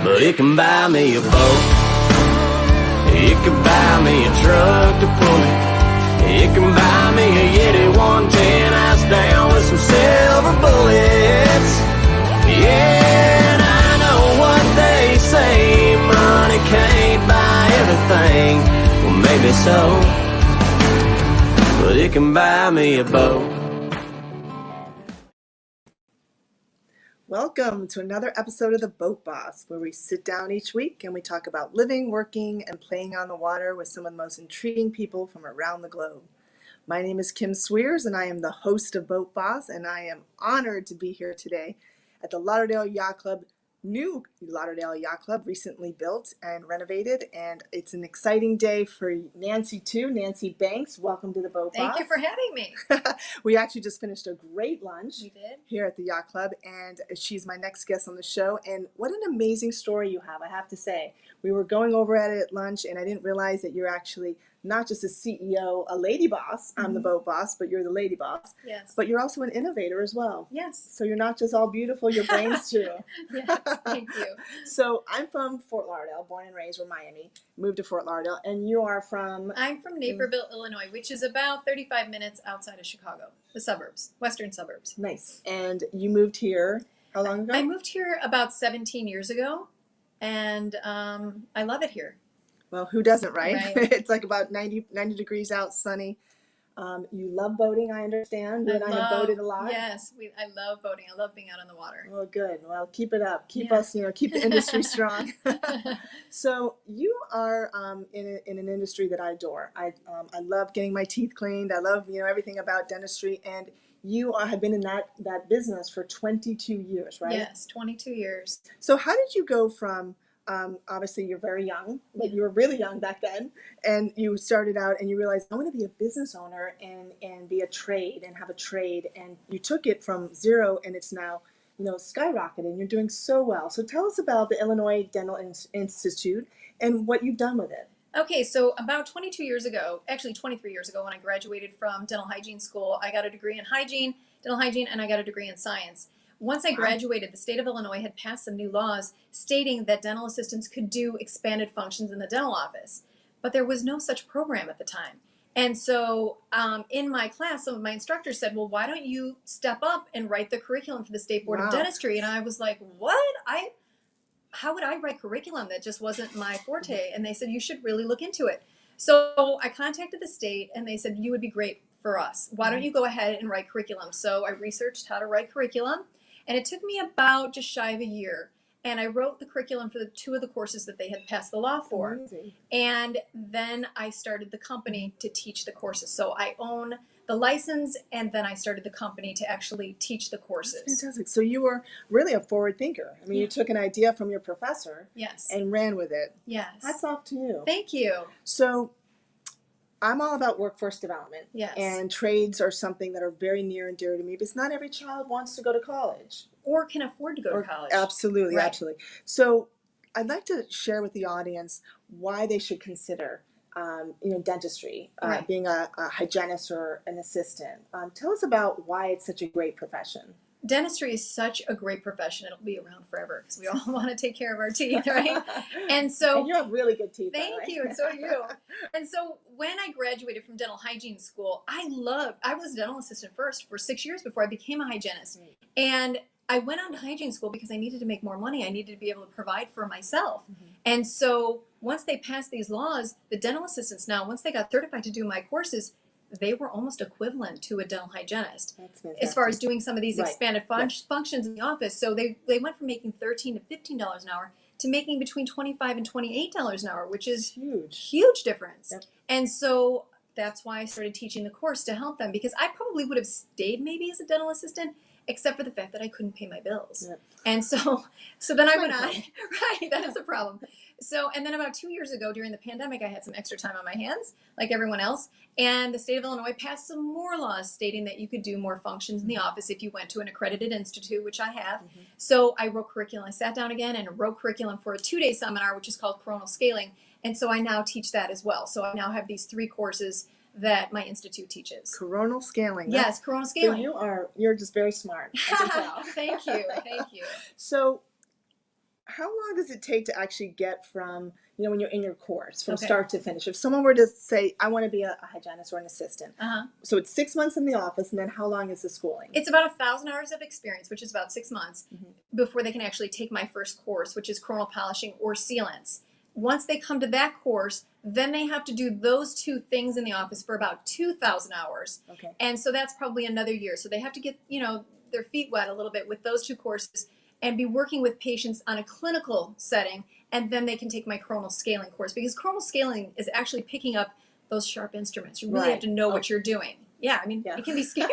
but it can buy me a boat. It can buy me a truck to pull it. It can buy me a Yeti 110 ass down with some silver bullets. Yeah, and I know what they say, money can't buy everything. Well, maybe so, but it can buy me a boat. Welcome to another episode of the Boatboss, where we sit down each week and we talk about living, working, and playing on the water with some of the most intriguing people from around the globe. My name is Chase Sweers, and I am the host of Boatboss, and I am honored to be here today at the Lauderdale Yacht Club, new Lauderdale Yacht Club, recently built and renovated, and it's an exciting day for Nancy too. Nancy Banks, welcome to the Boatboss. Thank you for having me. We actually just finished a great lunch. We did. Here at the Yacht Club, and she's my next guest on the show. And what an amazing story you have, I have to say. We were going over at it at lunch, and I didn't realize that you're actually not just a CEO, a lady boss. I'm the boat boss, but you're the lady boss. Yes. But you're also an innovator as well. Yes. So you're not just all beautiful, your brains too. Yes, thank you. So I'm from Fort Lauderdale, born and raised in Miami, moved to Fort Lauderdale, and you are from? I'm from Naperville, Illinois, which is about 35 minutes outside of Chicago, the suburbs, western suburbs. Nice. And you moved here how long ago? I moved here about 17 years ago, and I love it here. Well, who doesn't, right? Right. It's like about 90 degrees out, sunny. You love boating, I understand. You and I have boated a lot. Yes, I love boating. I love being out on the water. Well, good. Well, keep it up. Keep us, keep the industry strong. So you are in an industry that I adore. I love getting my teeth cleaned. I love, everything about dentistry. And you have been in that business for 22 years, right? Yes, 22 years. So how did you go from, obviously you're very young, but you were really young back then, and you started out and you realized, I want to be a business owner and be a trade and have a trade, and you took it from zero and it's now, skyrocketed, and you're doing so well. So tell us about the Illinois Dental Institute and what you've done with it. Okay, so about 22 years ago, actually 23 years ago, when I graduated from dental hygiene school, I got a degree in dental hygiene, and I got a degree in science. Once I graduated, the state of Illinois had passed some new laws stating that dental assistants could do expanded functions in the dental office, but there was no such program at the time. And so in my class, some of my instructors said, well, why don't you step up and write the curriculum for the State Board of Dentistry? And I was like, what? How would I write curriculum? That just wasn't my forte. And they said, you should really look into it. So I contacted the state, and they said, you would be great for us. Why don't you go ahead and write curriculum? So I researched how to write curriculum. And it took me about just shy of a year. And I wrote the curriculum for the two of the courses that they had passed the law for. Amazing. And then I started the company to teach the courses. So I own the license, and then I started the company to actually teach the courses. That's fantastic. So you were really a forward thinker. I mean, you took an idea from your professor and ran with it. Yes. Hats off to you. Thank you. So I'm all about workforce development. Yes. And trades are something that are very near and dear to me, because not every child wants to go to college. Or can afford to go to college. Absolutely, right. Absolutely. So I'd like to share with the audience why they should consider dentistry, right. being a hygienist or an assistant. Tell us about why it's such a great profession. Dentistry is such a great profession. It'll be around forever because we all want to take care of our teeth, right? And so you have really good teeth. Thank you, and so do you. And so when I graduated from dental hygiene school, I was a dental assistant first for 6 years before I became a hygienist. And I went on to hygiene school because I needed to make more money. I needed to be able to provide for myself. And so once they passed these laws, the dental assistants now, once they got certified to do my courses, they were almost equivalent to a dental hygienist as far as doing some of these expanded functions in the office. So they went from making $13 to $15 an hour to making between $25 and $28 an hour, which is huge difference. Yep. And so that's why I started teaching the course to help them, because I probably would have stayed maybe as a dental assistant, except for the fact that I couldn't pay my bills. Yep. And so then I went on, right, that is a problem. So, and then about 2 years ago during the pandemic, I had some extra time on my hands, like everyone else. And the state of Illinois passed some more laws stating that you could do more functions in the office if you went to an accredited institute, which I have. So I wrote curriculum. I sat down again and wrote curriculum for a 2-day seminar, which is called Coronal Scaling. And so I now teach that as well. So I now have these 3 courses that my institute teaches. Coronal scaling. Yes, coronal scaling. So you're just very smart. I can tell. Thank you. So how long does it take to actually get from, when you're in your course, from Okay. start to finish? If someone were to say, I want to be a hygienist or an assistant, Uh-huh. so it's 6 months in the office, and then how long is the schooling? It's about 1,000 hours of experience, which is about 6 months, before they can actually take my first course, which is coronal polishing or sealants. Once they come to that course, then they have to do those two things in the office for about 2,000 hours. Okay. And so that's probably another year. So they have to get, their feet wet a little bit with those two courses and be working with patients on a clinical setting. And then they can take my coronal scaling course, because coronal scaling is actually picking up those sharp instruments. You really have to know what you're doing. Yeah, I mean, it can be scary.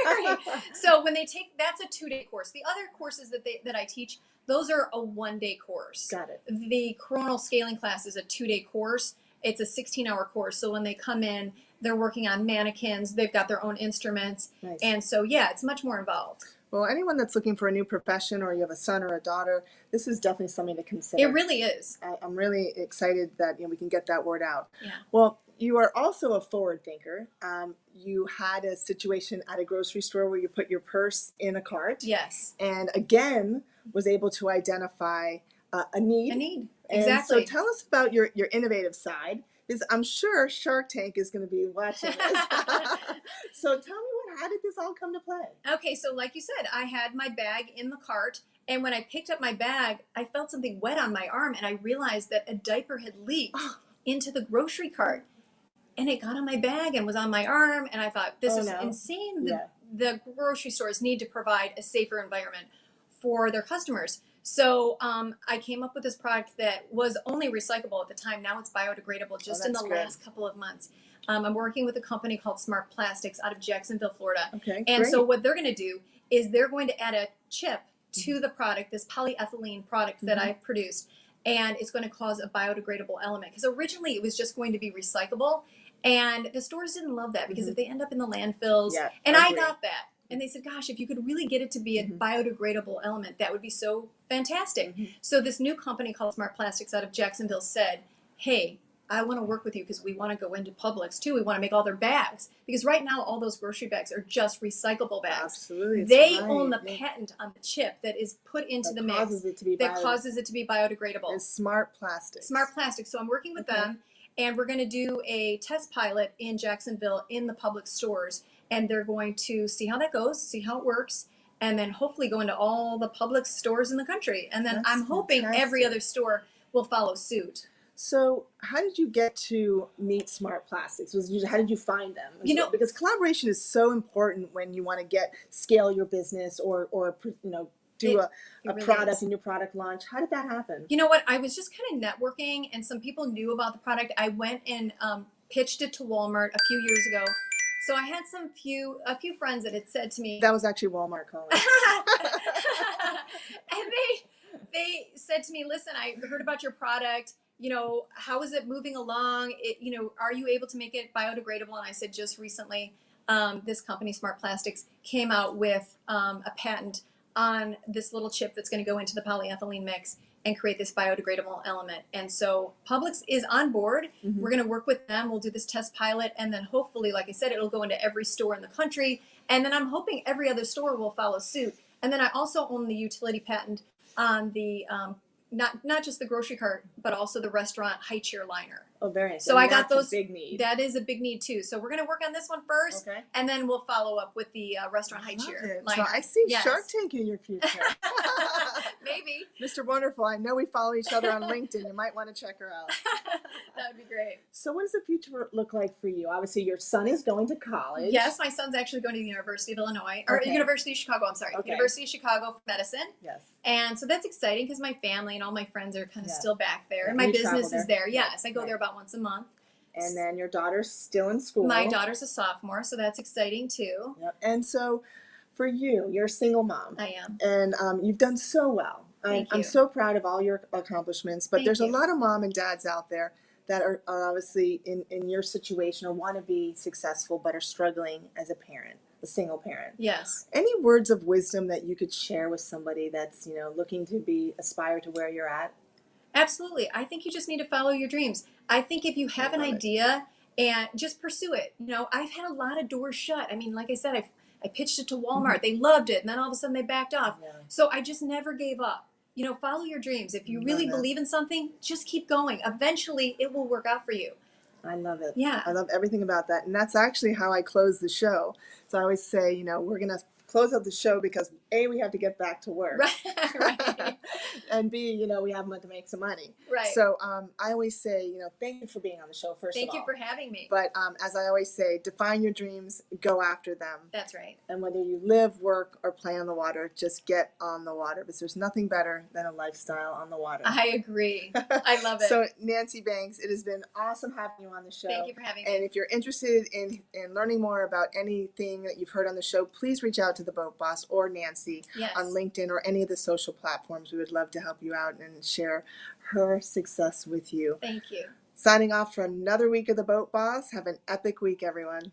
So when they take, that's a 2-day course. The other courses that I teach, those are a 1-day course. Got it. The coronal scaling class is a 2-day course. It's a 16-hour course. So when they come in, they're working on mannequins. They've got their own instruments. Nice. And so, yeah, it's much more involved. Well, anyone that's looking for a new profession, or you have a son or a daughter, this is definitely something to consider. It really is. I'm really excited that we can get that word out. Yeah. Well, you are also a forward thinker. You had a situation at a grocery store where you put your purse in a cart. Yes. And again, was able to identify a need. A need. And Exactly. so tell us about your innovative side, because I'm sure Shark Tank is going to be watching this. So tell me, how did this all come to play? Okay, so like you said, I had my bag in the cart, and when I picked up my bag, I felt something wet on my arm, and I realized that a diaper had leaked into the grocery cart. And it got on my bag and was on my arm, and I thought, this is insane. The grocery stores need to provide a safer environment for their customers. So I came up with this product that was only recyclable at the time. Now it's biodegradable just in the last couple of months. I'm working with a company called Smart Plastics out of Jacksonville, Florida. Okay, and great. so what they're going to do is they're going to add a chip to the product, this polyethylene product that I've produced, and it's going to cause a biodegradable element. Because originally it was just going to be recyclable, and the stores didn't love that, because if they end up in the landfills, and I got that. And they said, gosh, if you could really get it to be a biodegradable element, that would be so fantastic. So this new company called Smart Plastics out of Jacksonville said, hey, I want to work with you because we want to go into Publix too. We want to make all their bags, because right now all those grocery bags are just recyclable bags. Absolutely. They own the patent on the chip that is put into the mix causes it to be causes it to be biodegradable. It's Smart Plastics. Smart Plastics. So I'm working with them, and we're going to do a test pilot in Jacksonville in the Publix stores, and they're going to see how that goes, see how it works, and then hopefully go into all the Publix stores in the country. And then I'm hoping every other store will follow suit. So how did you get to meet Smart Plastics? How did you find them? Because collaboration is so important when you want to scale your business or do a product in your product launch. How did that happen? You know what? I was just kind of networking, and some people knew about the product. I went and pitched it to Walmart a few years ago. So I had a few friends that had said to me, that was actually Walmart calling. And they said to me, listen, I heard about your product. How is it moving along? Are you able to make it biodegradable? And I said, just recently, this company, Smart Plastics, came out with a patent on this little chip that's going to go into the polyethylene mix and create this biodegradable element. And so Publix is on board. We're going to work with them. We'll do this test pilot, and then hopefully, like I said, it'll go into every store in the country. And then I'm hoping every other store will follow suit. And then I also own the utility patent on the not just the grocery cart, but also the restaurant high chair liner. Oh, very nice. So I got those. A big need. That is a big need too. So we're going to work on this one first, and then we'll follow up with the restaurant high chair liner. So I see Shark Tank in your future. Maybe. Mr. Wonderful, I know we follow each other on LinkedIn. You might want to check her out. That would be great. So what does the future look like for you? Obviously, your son is going to college. Yes, my son's actually going to the University of Illinois, or University of Chicago, I'm sorry. University of Chicago for medicine. Yes. And so that's exciting because my family and all my friends are kind of still back there. And my business is there. Yes, I go there about once a month. And then your daughter's still in school. My daughter's a sophomore, so that's exciting too. Yep. And so for you, you're a single mom. I am. And you've done so well. I'm so proud of all your accomplishments. But there's a lot of mom and dads out there that are obviously in your situation or want to be successful but are struggling as a parent, a single parent. Yes. Any words of wisdom that you could share with somebody that's, looking to aspire to where you're at? Absolutely. I think you just need to follow your dreams. I think if you have an idea and just pursue it. I've had a lot of doors shut. I mean, like I said, I pitched it to Walmart. They loved it. And then all of a sudden they backed off. Yeah. So I just never gave up. follow your dreams. If you Love really it. believe in something, just keep going. Eventually, it will work out for you. I love it. Yeah. I love everything about that. And that's actually how I close the show. So I always say, we're going to close out the show because A, we have to get back to work. Right. And B, we have to make some money. Right. So I always say, thank you for being on the show, first Thank of you all. for having me. But as I always say, define your dreams, go after them. That's right. And whether you live, work, or play on the water, just get on the water, because there's nothing better than a lifestyle on the water. I agree. I love it. So Nancy Banks, it has been awesome having you on the show. Thank you for having me. And if you're interested in learning more about anything that you've heard on the show, please reach out to the Boat Boss or Nancy Yes. on LinkedIn or any of the social platforms. We would love to help you out and share her success with you. Thank you. Signing off for another week of the Boat Boss. Have an epic week, everyone.